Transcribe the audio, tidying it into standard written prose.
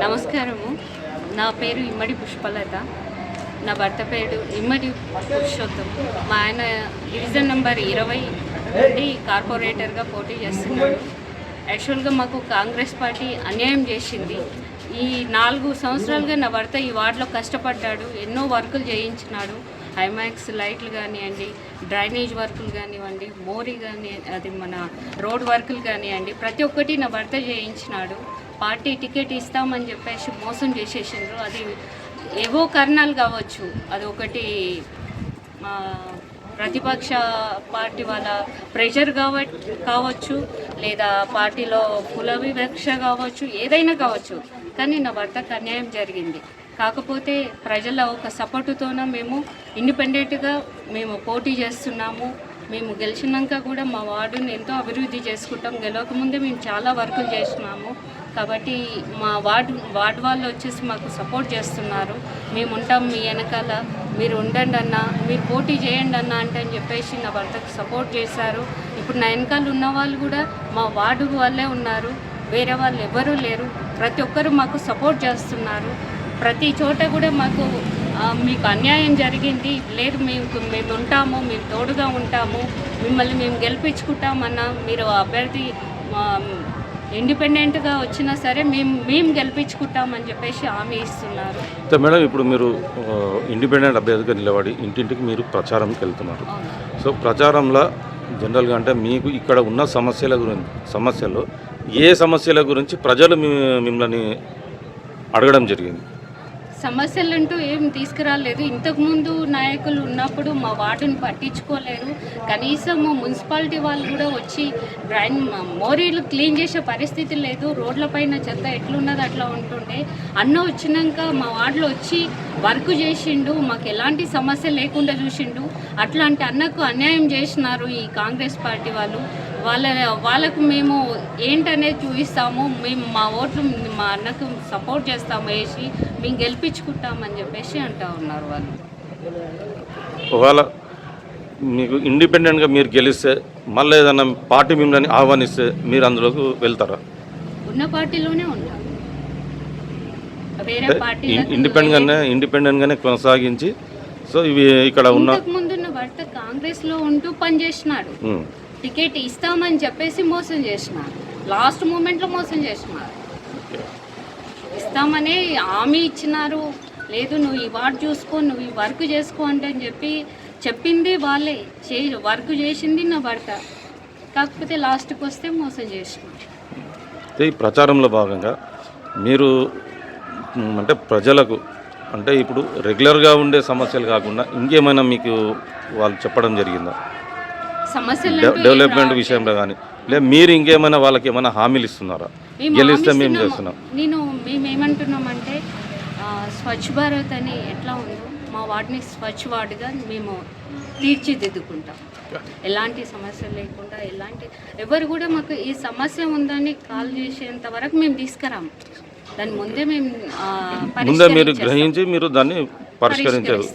నమస్కారము. నా పేరు ఇమ్మడి పుష్పలత. నా భర్త పేరు ఇమ్మడి పురుషోత్తం. మా ఆయన డివిజన్ నెంబర్ 20 నుండి కార్పొరేటర్గా పోటీ చేస్తున్నాడు. యాక్చువల్గా మాకు కాంగ్రెస్ పార్టీ అన్యాయం చేసింది. ఈ 4 సంవత్సరాలుగా నా భర్త ఈ వార్డులో కష్టపడ్డాడు. ఎన్నో వర్కులు చేయించినాడు. హైమాక్స్ లైట్లు కానివ్వండి, డ్రైనేజ్ వర్కులు కానివ్వండి, మోరీ కానీ అది మన రోడ్ వర్కులు కానివ్వండి, ప్రతి ఒక్కటి నా భర్త చేయించినాడు. పార్టీ టికెట్ ఇస్తామని చెప్పేసి మోసం చేసేసిండ్రు. అది ఏవో కారణాలు కావచ్చు. అది ఒకటి ప్రతిపక్ష పార్టీ వాళ్ళ ప్రెషర్ కావచ్చు, లేదా పార్టీలో కుల వివక్ష కావచ్చు, ఏదైనా కావచ్చు. కానీ నా భర్తకు అన్యాయం జరిగింది. కాకపోతే ప్రజల ఒక సపోర్టుతోన మేము ఇండిపెండెంట్గా మేము పోటీ చేస్తున్నాము. మేము గెలిచినాక కూడా మా వార్డుని ఎంతో అభివృద్ధి చేసుకుంటాం. గెలవకముందే మేము చాలా వర్కులు చేస్తున్నాము. కాబట్టి మా వార్డు వాళ్ళు వచ్చేసి మాకు సపోర్ట్ చేస్తున్నారు. మేము ఉంటాం మీ వెనకాల, మీరు ఉండండి అన్న, మీరు పోటీ చేయండి అన్న అంటే అని చెప్పేసి నా భర్తకు సపోర్ట్ చేశారు. ఇప్పుడు నా వెనకాల ఉన్న వాళ్ళు కూడా మా వార్డు వాళ్ళే ఉన్నారు, వేరే వాళ్ళు ఎవరూ లేరు. ప్రతి ఒక్కరు మాకు సపోర్ట్ చేస్తున్నారు. ప్రతి చోట కూడా మాకు మీకు అన్యాయం జరిగింది లేదు, మేము ఉంటాము, మేము తోడుగా ఉంటాము, మిమ్మల్ని మేము గెలిపించుకుంటామన్నా, మీరు అభ్యర్థి ఇండిపెండెంట్గా వచ్చినా సరే మేము గెలిపించుకుంటామని చెప్పేసి హామీ ఇస్తున్నారు. మేడం, ఇప్పుడు మీరు ఇండిపెండెంట్ అభ్యర్థిగా నిలబడి ఇంటింటికి మీరు ప్రచారంకి వెళ్తున్నారు. సో ప్రచారంలో జనరల్గా అంటే మీకు ఇక్కడ ఉన్న సమస్యలు ఏ సమస్యల గురించి ప్రజలు మిమ్మల్ని అడగడం జరిగింది? సమస్యలంటూ ఏం తీసుకురాలేదు. ఇంతకుముందు నాయకులు ఉన్నప్పుడు మా వార్డుని పట్టించుకోలేరు. కనీసం మున్సిపాలిటీ వాళ్ళు కూడా వచ్చి మోరీలు క్లీన్ చేసే పరిస్థితి లేదు. రోడ్లపైన చెత్త ఎట్లున్నది అట్లా ఉంటుండే. అన్న వచ్చినాక మా వార్డులో వచ్చి వర్క్ చేసిండు, మాకు ఎలాంటి సమస్య లేకుండా చూసిండు. అట్లాంటి అన్నకు అన్యాయం చేసినారు ఈ కాంగ్రెస్ పార్టీ వాళ్ళు. వాళ్ళకు మేము ఏంటనేది చూపిస్తాము. మేము మా ఓట్లు మా అన్నకు సపోర్ట్ చేస్తాము, వేసి మేము గెలిపించుకుంటామని చెప్పేసి అంటూ ఉన్నారు వాళ్ళు. ఒకవేళ మీకు ఇండిపెండెంట్గా మీరు గెలిస్తే మళ్ళీ ఏదైనా పార్టీ మిమ్మల్ని ఆహ్వానిస్తే మీరు అందులోకి వెళ్తారా? ఉన్న పార్టీలోనే ఉంటాం. వేరే పార్టీ ఇండిపెండెంట్గానే కొనసాగించి సో ఇవి ఇక్కడ ముందున్న భర్త కాంగ్రెస్లో ఉంటూ పనిచేసినాడు. టికెట్ ఇస్తామని చెప్పేసి మోసం చేసినారు. లాస్ట్ మూమెంట్లో మోసం చేసినారు. ఇస్తామనే హామీ ఇచ్చినారు. లేదు నువ్వు ఈ వార్డు చూసుకో, నువ్వు ఈ వర్క్ చేసుకో అంటే అని చెప్పింది వాళ్ళే. వర్క్ చేసింది నా భర్త. కాకపోతే లాస్ట్కి వస్తే మోసం చేసినారు. ఈ ప్రచారంలో భాగంగా మీరు అంటే ప్రజలకు అంటే ఇప్పుడు రెగ్యులర్గా ఉండే సమస్యలు కాకుండా ఇంకేమైనా మీకు వాళ్ళు చెప్పడం జరిగిందా? డెవలప్మెంట్ విషయంలో కానీ లేదా మీరు ఇంకేమైనా వాళ్ళకి ఏమైనా హామీలు ఇస్తున్నారా? గెలిస్తే మేము చేస్తున్నాం. మేమేమంటున్నామంటే స్వచ్ఛ భారత్ అని ఎట్లా ఉందో మా వార్డుని స్వచ్ఛ వార్డుగా మేము తీర్చిదిద్దుకుంటాం. ఎలాంటి సమస్య లేకుండా, ఎవరు కూడా మాకు ఈ సమస్య ఉందని కాల్ చేసేంత వరకు మేము తీసుకురాము. దాని ముందే మేము మీరు గ్రహించి మీరు దాన్ని పరిష్కరించారు.